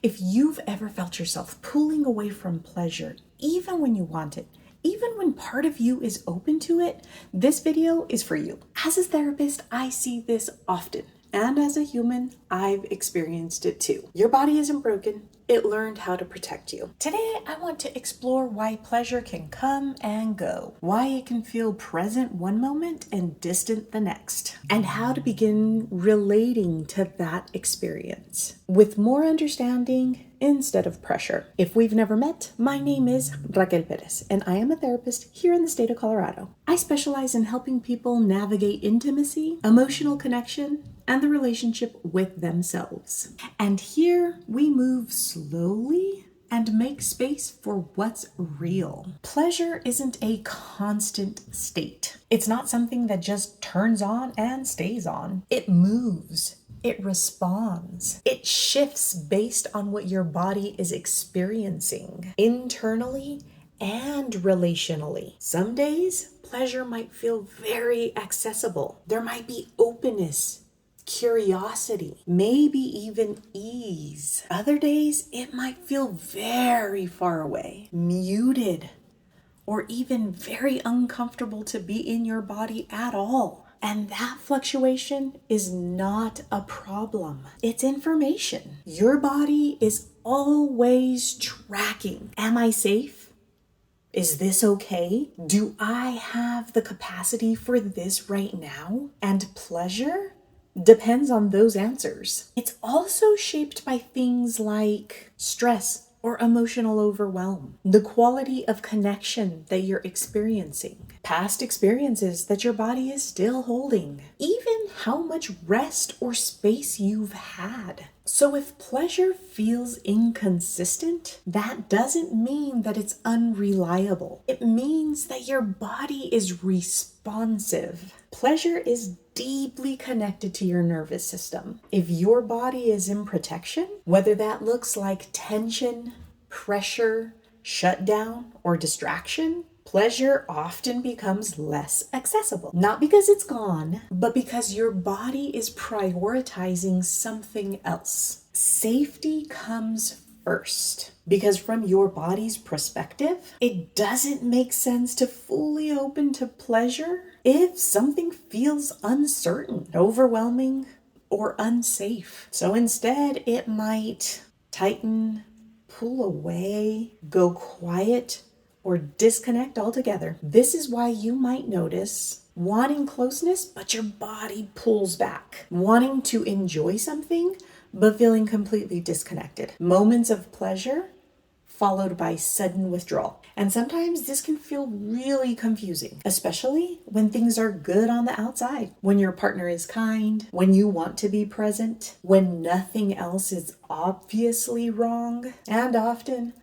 If you've ever felt yourself pulling away from pleasure, even when you want it, even when part of you is open to it, this video is for you. As a therapist, I see this often. And as a human, I've experienced it too. Your body isn't broken. It learned how to protect you. Today, I want to explore why pleasure can come and go, why it can feel present one moment and distant the next, and how to begin relating to that experience with more understanding instead of pressure. If we've never met, my name is Raquel Perez, and I am a therapist here in the state of Colorado. I specialize in helping people navigate intimacy, emotional connection, and the relationship with themselves. And here we move slowly and make space for what's real. Pleasure isn't a constant state. It's not something that just turns on and stays on. It moves. It responds. It shifts based on what your body is experiencing internally and relationally. Some days, pleasure might feel very accessible. There might be openness, curiosity, maybe even ease. Other days, it might feel very far away, muted, or even very uncomfortable to be in your body at all. And that fluctuation is not a problem. It's information. Your body is always tracking. Am I safe? Is this okay? Do I have the capacity for this right now? And pleasure depends on those answers. It's also shaped by things like stress or emotional overwhelm, the quality of connection that you're experiencing, past experiences that your body is still holding, even how much rest or space you've had. So if pleasure feels inconsistent, that doesn't mean that it's unreliable. It means that your body is responsive. Pleasure is deeply connected to your nervous system. If your body is in protection, whether that looks like tension, pressure, shutdown, or distraction, pleasure often becomes less accessible. Not because it's gone, but because your body is prioritizing something else. Safety comes first, because from your body's perspective, it doesn't make sense to fully open to pleasure if something feels uncertain, overwhelming, or unsafe. So instead, it might tighten, pull away, go quiet, or disconnect altogether. This is why you might notice wanting closeness, but your body pulls back. Wanting to enjoy something, but feeling completely disconnected. Moments of pleasure followed by sudden withdrawal. And sometimes this can feel really confusing, especially when things are good on the outside, when your partner is kind, when you want to be present, when nothing else is obviously wrong. And often,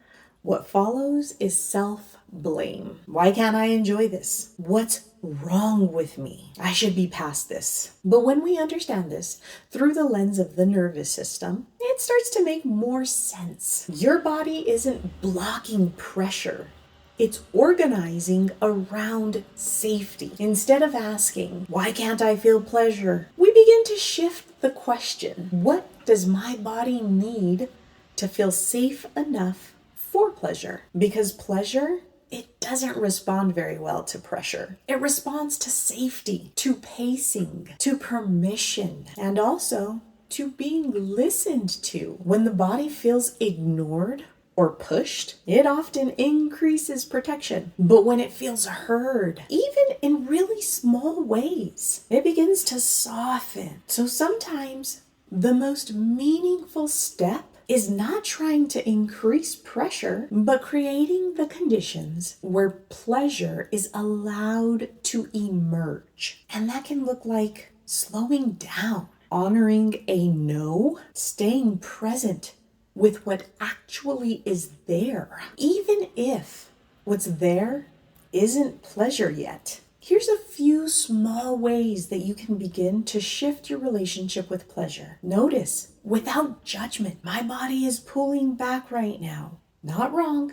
what follows is self-blame. Why can't I enjoy this? What's wrong with me? I should be past this. But when we understand this through the lens of the nervous system, it starts to make more sense. Your body isn't blocking pressure. It's organizing around safety. Instead of asking, why can't I feel pleasure? We begin to shift the question. What does my body need to feel safe enough for pleasure? Because pleasure, it doesn't respond very well to pressure. It responds to safety, to pacing, to permission, and also to being listened to. When the body feels ignored or pushed, it often increases protection. But when it feels heard, even in really small ways, it begins to soften. So sometimes the most meaningful step is not trying to increase pressure, but creating the conditions where pleasure is allowed to emerge. And that can look like slowing down, honoring a no, staying present with what actually is there, even if what's there isn't pleasure yet. Here's a few small ways that you can begin to shift your relationship with pleasure. Notice, without judgment, my body is pulling back right now. Not wrong,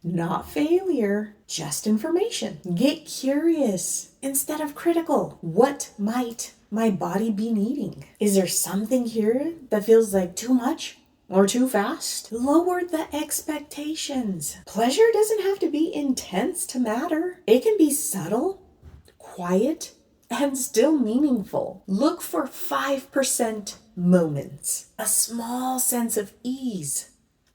not failure, just information. Get curious instead of critical. What might my body be needing? Is there something here that feels like too much or too fast. Lower the expectations. Pleasure doesn't have to be intense to matter. It can be subtle, quiet, and still meaningful. Look for 5% moments, a small sense of ease,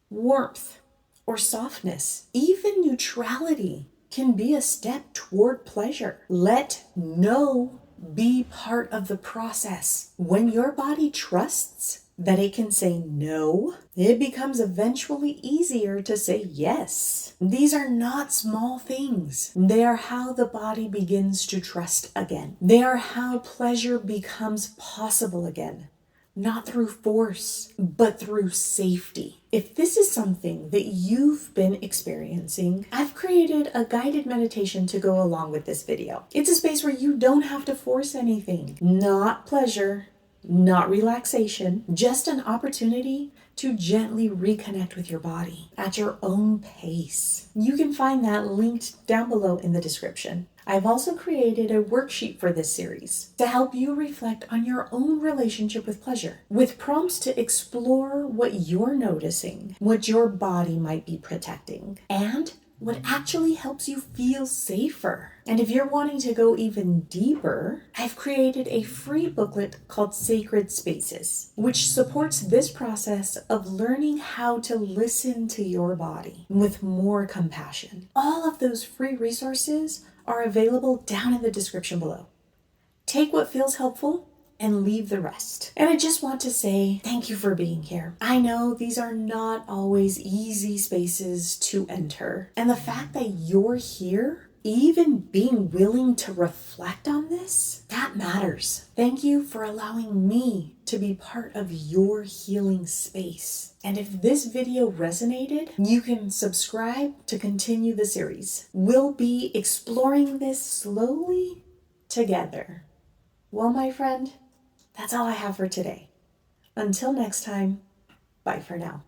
warmth, or softness. Even neutrality can be a step toward pleasure. Let no be part of the process. When your body trusts that it can say no, it becomes eventually easier to say yes. These are not small things. They are how the body begins to trust again. They are how pleasure becomes possible again. Not through force, but through safety. If this is something that you've been experiencing, I've created a guided meditation to go along with this video. It's a space where you don't have to force anything. Not pleasure, not relaxation, just an opportunity to gently reconnect with your body at your own pace. You can find that linked down below in the description. I've also created a worksheet for this series to help you reflect on your own relationship with pleasure, with prompts to explore what you're noticing, what your body might be protecting, and what actually helps you feel safer. And if you're wanting to go even deeper, I've created a free booklet called Sacred Spaces, which supports this process of learning how to listen to your body with more compassion. All of those free resources are available down in the description below. Take what feels helpful and leave the rest. And I just want to say thank you for being here. I know these are not always easy spaces to enter. And the fact that you're here, even being willing to reflect on this, that matters. Thank you for allowing me to be part of your healing space. And if this video resonated, you can subscribe to continue the series. We'll be exploring this slowly together. Well, my friend, that's all I have for today. Until next time, bye for now.